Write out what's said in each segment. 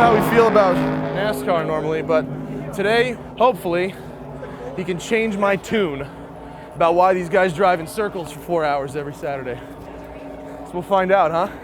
how we feel about NASCAR normally, but today, hopefully, he can change my tune about why these guys drive in circles for 4 hours every Saturday. So we'll find out, huh?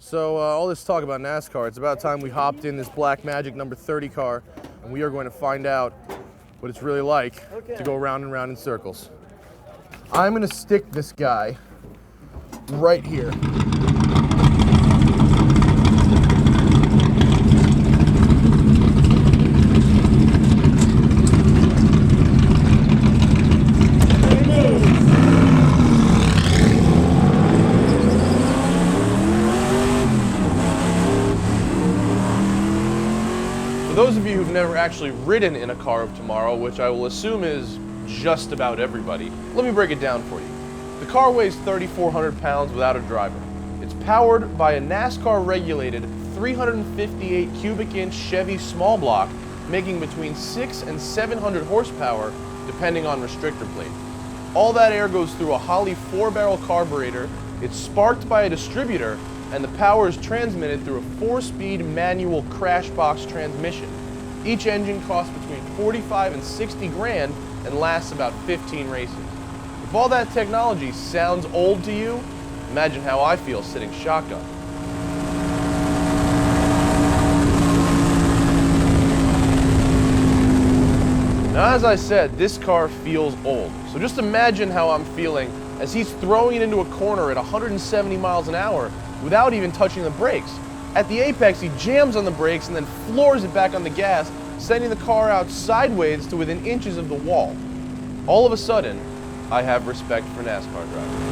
So all this talk about NASCAR, it's about time we hopped in this Black Magic number 30 car, and we are going to find out what it's really like to go round and round in circles. I'm going to stick this guy right here. For those of you who've never actually ridden in a car of tomorrow, which I will assume is just about everybody, let me break it down for you. The car weighs 3,400 pounds without a driver. It's powered by a NASCAR-regulated 358 cubic inch Chevy small block, making between 600 and 700 horsepower, depending on restrictor plate. All that air goes through a Holley 4-barrel carburetor, it's sparked by a distributor, and the power is transmitted through a 4-speed manual crash box transmission. Each engine costs between 45 and 60 grand and lasts about 15 races. If all that technology sounds old to you, imagine how I feel sitting shotgun. Now, as I said, this car feels old. So just imagine how I'm feeling as he's throwing it into a corner at 170 miles an hour without even touching the brakes. At the apex, he jams on the brakes and then floors it back on the gas, sending the car out sideways to within inches of the wall. All of a sudden, I have respect for NASCAR drivers.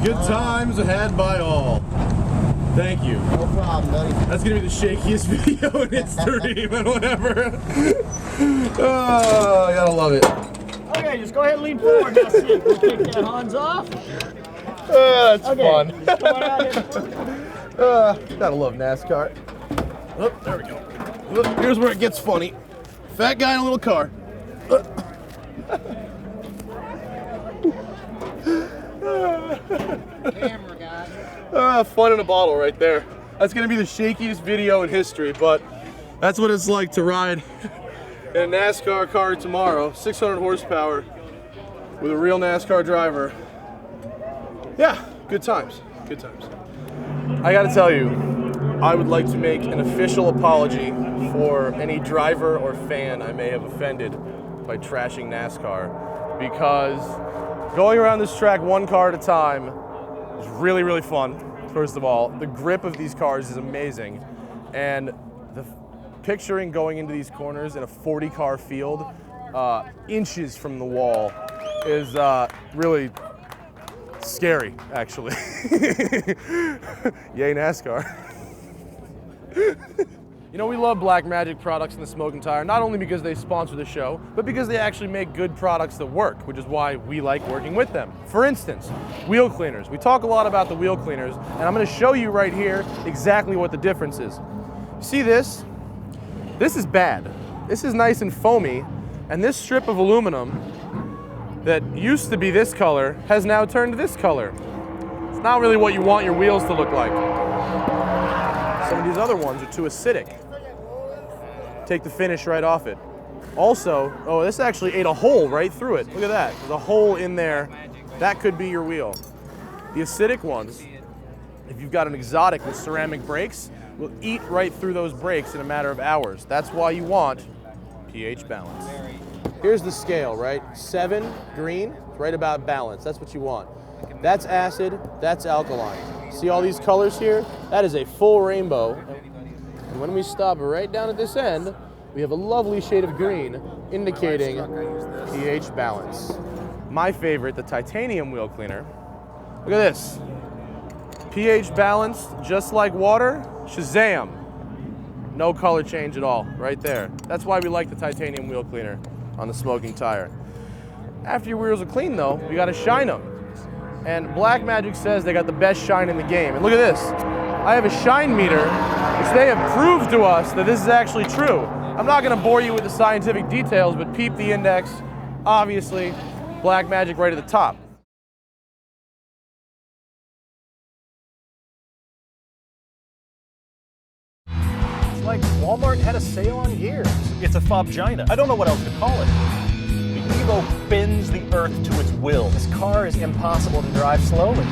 Good times had by all. Thank you. No problem, buddy. That's gonna be the shakiest video in history, but whatever. Oh, I gotta love it. Okay, just go ahead and lean forward. That's it. We'll kick that Hans off. That's okay, fun. just come on out here. Gotta love NASCAR. Oh, there we go. Look, here's where it gets funny. Fat guy in a little car. Camera guy. Fun in a bottle right there. That's gonna be the shakiest video in history, but that's what it's like to ride in a NASCAR car tomorrow. 600 horsepower with a real NASCAR driver. Yeah, good times, good times. I gotta tell you, I would like to make an official apology for any driver or fan I may have offended by trashing NASCAR, because going around this track one car at a time is really, really fun. First of all, the grip of these cars is amazing, and the picturing going into these corners in a 40-car field, inches from the wall, is really scary, actually. Yay, NASCAR. You know, we love Black Magic products in the Smoking Tire, not only because they sponsor the show, but because they actually make good products that work, which is why we like working with them. For instance, wheel cleaners. We talk a lot about the wheel cleaners, and I'm gonna show you right here exactly what the difference is. See this? This is bad. This is nice and foamy, and this strip of aluminum that used to be this color has now turned this color. It's not really what you want your wheels to look like. Some of these other ones are too acidic. Take the finish right off it. Also, oh, this actually ate a hole right through it. Look at that. There's a hole in there. That could be your wheel. The acidic ones, if you've got an exotic with ceramic brakes, will eat right through those brakes in a matter of hours. That's why you want pH balance. Here's the scale, right? 7 green, right about balance. That's what you want. That's acid, that's alkaline. See all these colors here? That is a full rainbow. And when we stop right down at this end, we have a lovely shade of green indicating pH balance. My favorite, the titanium wheel cleaner. Look at this. pH balanced just like water, Shazam. No color change at all, right there. That's why we like the titanium wheel cleaner on the smoking tire. After your wheels are clean though, you gotta shine them. And Black Magic says they got the best shine in the game. And look at this. I have a shine meter, which they have proved to us that this is actually true. I'm not gonna bore you with the scientific details, but peep the index. Obviously, Black Magic right at the top. It's like Walmart had a sale on gears. It's a fobgina. I don't know what else to call it. The Evo bends the earth to its will. This car is impossible to drive slowly.